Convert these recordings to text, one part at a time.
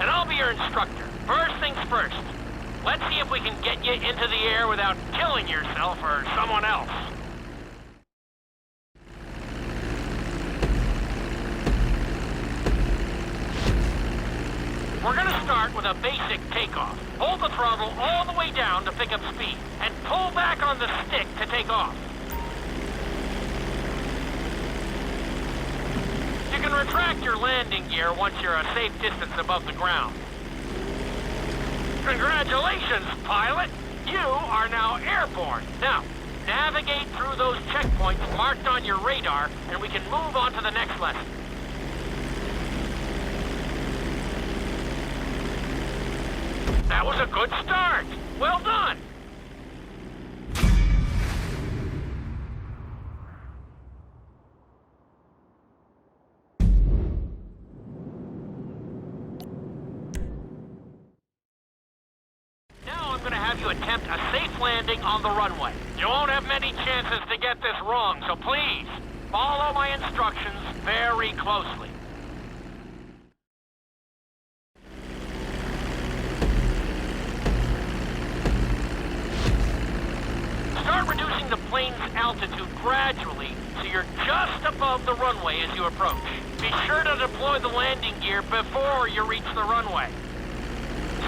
And I'll be your instructor. First things first. Let's see if we can get you into the air without killing yourself or someone else. We're gonna start with a basic takeoff. Hold the throttle all the way down to pick up speed, and pull back on the stick to take off. You can retract your landing gear once you're a safe distance above the ground. Congratulations, pilot! You are now airborne. Now, navigate through those checkpoints marked on your radar, and we can move on to the next lesson. That was a good start. Well done. Now I'm going to have you attempt a safe landing on the runway. You won't have many chances to get this wrong, so please follow my instructions very closely. Start reducing the plane's altitude gradually so you're just above the runway as you approach. Be sure to deploy the landing gear before you reach the runway.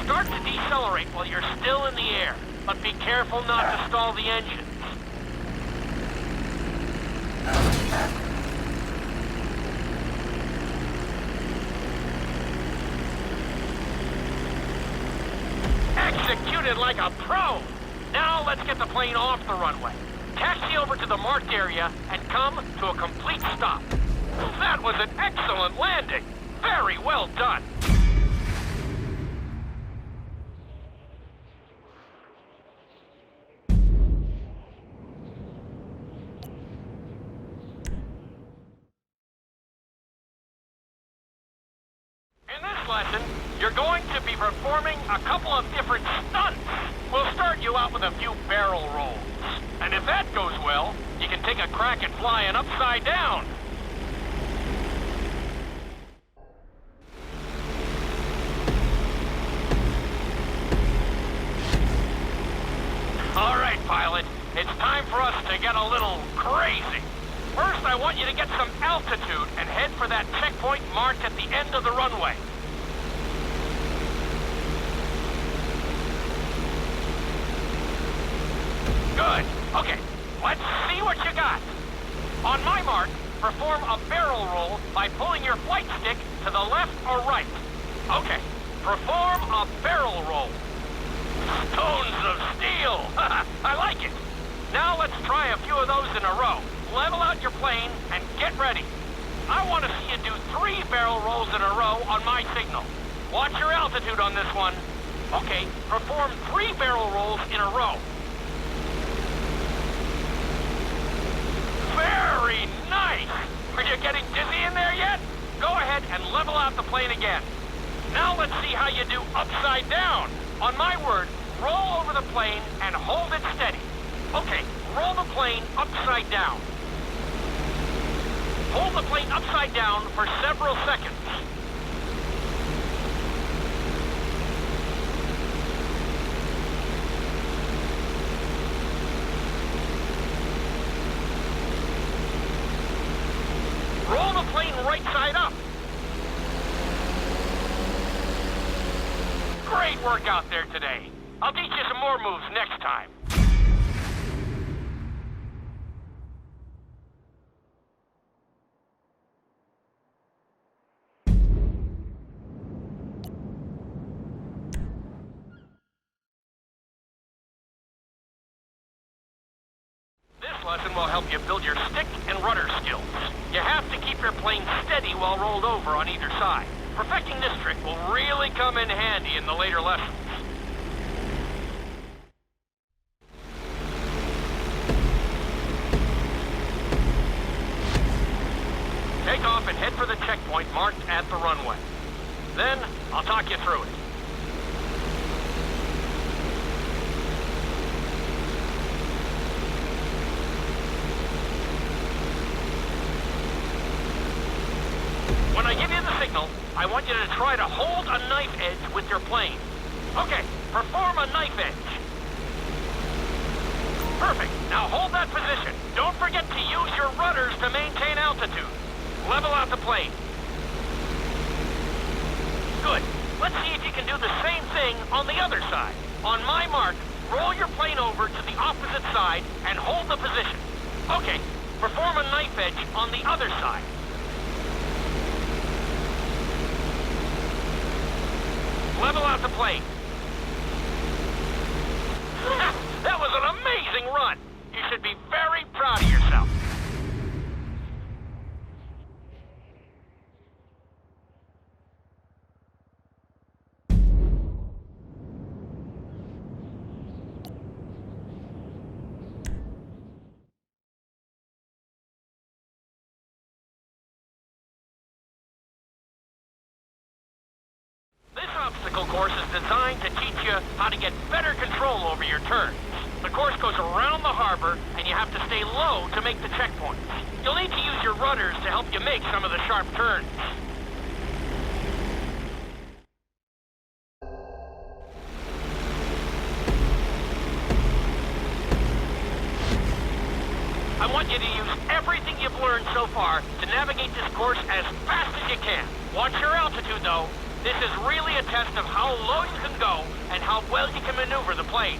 Start to decelerate while you're still in the air, but be careful not to stall the engines. Executed like a pro! Now let's get the plane off the runway. Taxi over to the marked area and come to a complete stop. That was an excellent landing. Very well done. In this lesson, you're going to be performing a couple of different stunts. We'll start you out with a few barrel rolls. And if that goes well, you can take a crack at flying upside down. All right, pilot. It's time for us to get a little crazy. First, I want you to get some altitude and head for that checkpoint marked at the end of the runway. Good. Okay, let's see what you got. On my mark, perform a barrel roll by pulling your flight stick to the left or right. Okay, perform a barrel roll. Stones of steel! I like it. Now let's try a few of those in a row. Level out your plane and get ready. I want to see you do 3 barrel rolls in a row on my signal. Watch your altitude on this one. Okay, perform 3 barrel rolls in a row. Very nice! Are you getting dizzy in there yet? Go ahead and level out the plane again. Now let's see how you do upside down. On my word, roll over the plane and hold it steady. Okay, roll the plane upside down. Hold the plane upside down for several seconds. Roll the plane right side up. Great work out there today. I'll teach you some more moves next time. This lesson will help you build your stick and rudder skills. You have to keep your plane steady while rolled over on either side. Perfecting this trick will really come in handy in the later lessons. Take off and head for the checkpoint marked at the runway. Then, I'll talk you through it. When I give you the signal, I want you to to try to hold a knife edge with your plane. Okay, perform a knife edge. Perfect. Now hold that position. Don't forget to use your rudders to maintain altitude. Level out the plane. Good. Let's see if you can do the same thing on the other side. On my mark, roll your plane over to the opposite side and hold the position. Okay, perform a knife edge on the other side. Level out the plane. That was an amazing run. You should be very proud of yourself. This obstacle course is designed to teach you how to get better control over your turns. The course goes around the harbor, and you have to stay low to make the checkpoints. You'll need to use your rudders to help you make some of the sharp turns. I want you to use everything you've learned so far to navigate this course as fast as you can. Watch your altitude, though. This is really a test of how low you can go and how well you can maneuver the plane.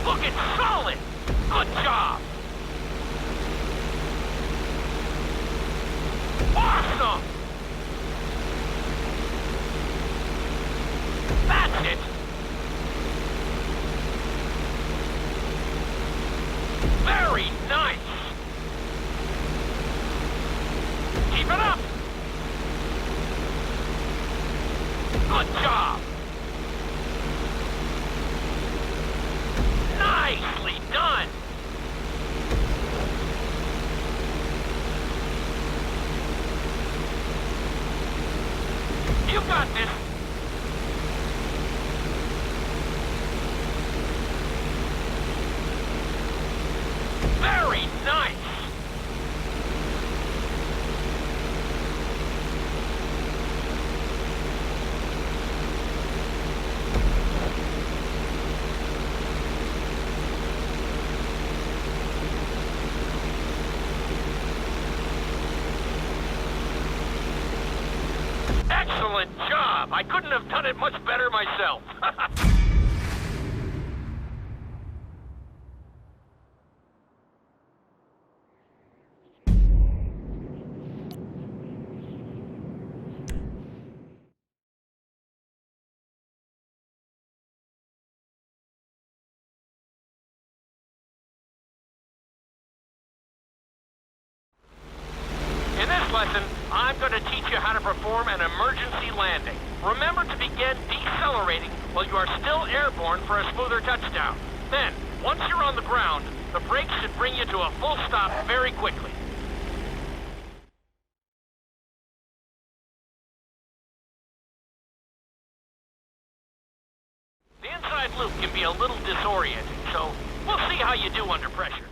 Looking solid! Good job! Awesome! That's it! Very nice! Keep it up! Good job! Nicely done! You got this! Very nice! Excellent job! I couldn't have done it much better myself. In this lesson, I'm going to teach you how to perform an emergency landing. Remember to begin decelerating while you are still airborne for a smoother touchdown. Then, once you're on the ground, the brakes should bring you to a full stop very quickly. The inside loop can be a little disorienting, so we'll see how you do under pressure.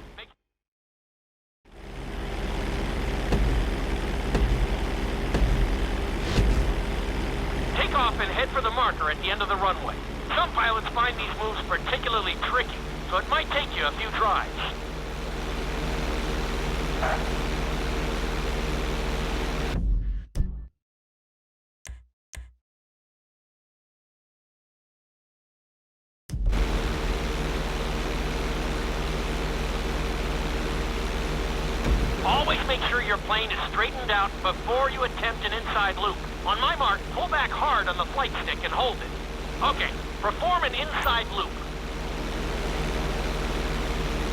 Take off and head for the marker at the end of the runway. Some pilots find these moves particularly tricky, so it might take you a few tries. make sure your plane is straightened out before you attempt an inside loop. On my mark, pull back hard on the flight stick and hold it. Okay, perform an inside loop.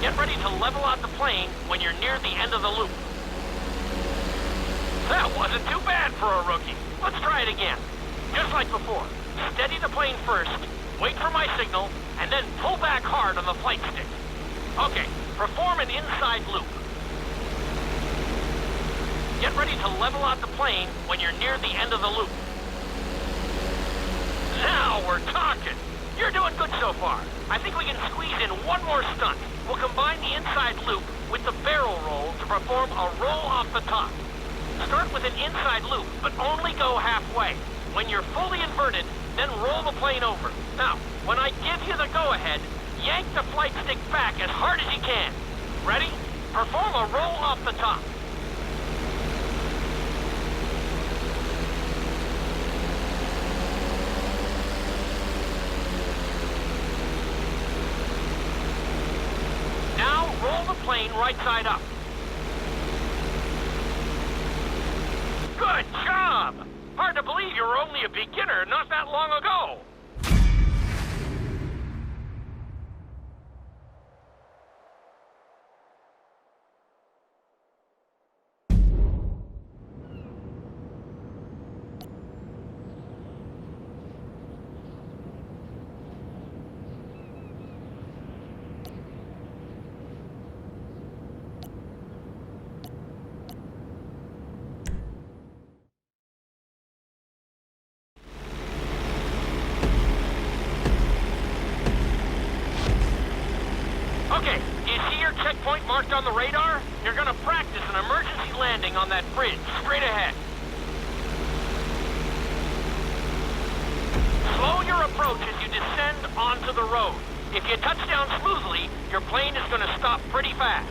Get ready to level out the plane when you're near the end of the loop. That wasn't too bad for a rookie. Let's try it again. Just like before. Steady the plane first, wait for my signal, and then pull back hard on the flight stick. Okay, perform an inside loop. Get ready to level out the plane when you're near the end of the loop. Now we're talking. You're doing good so far. I think we can squeeze in one more stunt. We'll combine the inside loop with the barrel roll to perform a roll off the top. Start with an inside loop, but only go halfway. When you're fully inverted, then roll the plane over. Now, when I give you the go-ahead, yank the flight stick back as hard as you can. Ready? Perform a roll off the top. Now, roll the plane right side up. Good job! Hard to believe you were only a beginner not that long ago. Okay, do you see your checkpoint marked on the radar? You're gonna practice an emergency landing on that bridge, straight ahead. Slow your approach as you descend onto the road. If you touch down smoothly, your plane is gonna stop pretty fast.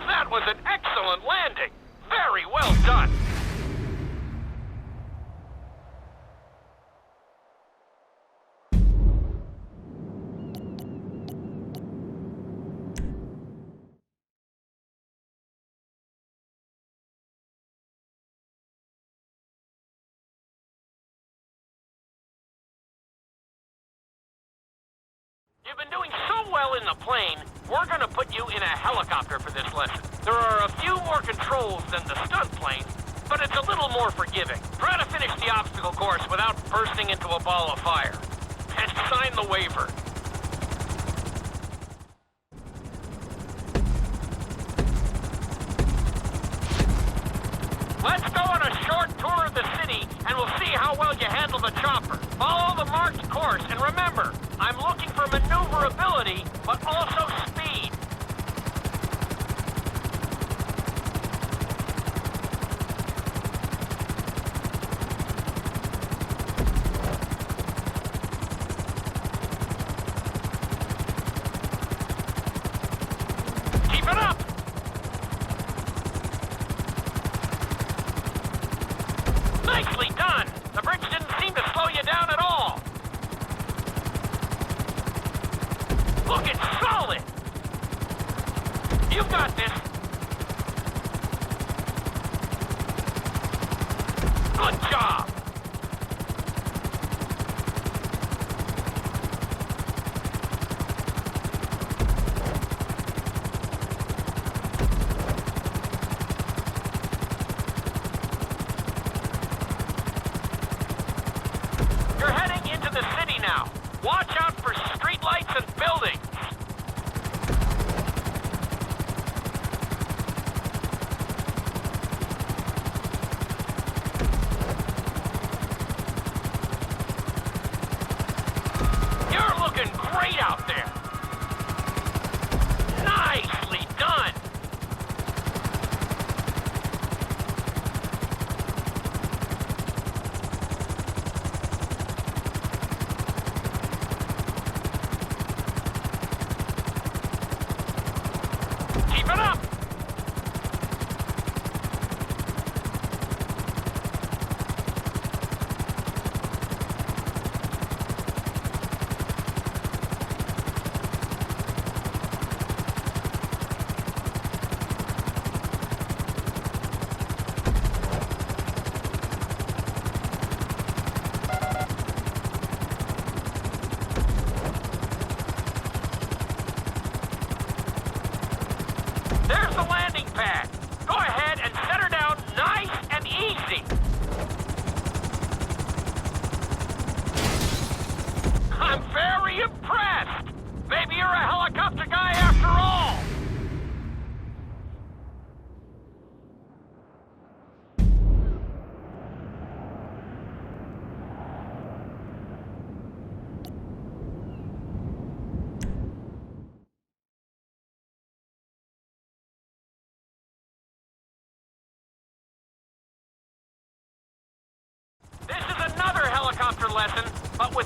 That was an excellent landing. Very well done. You've been doing so well in the plane, we're gonna put you in a helicopter for this lesson. There are a few more controls than the stunt plane, but it's a little more forgiving. Try to finish the obstacle course without bursting into a ball of fire. And sign the waiver. Let's go on a short tour of the city, and we'll see how well you handle the chopper. Follow the marked course, and remember, I'm looking for maneuverability, but also speed. Keep it up! Nicely done! The bridge didn't seem to slow you down at all. Look, it's solid! You've got this. Good job! You're heading into the city now. Watch out for streetlights and buildings.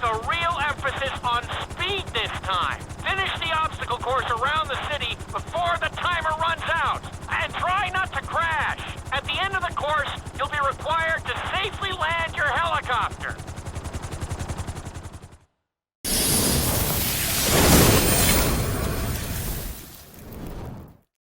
a real emphasis on speed this time. Finish the obstacle course around the city.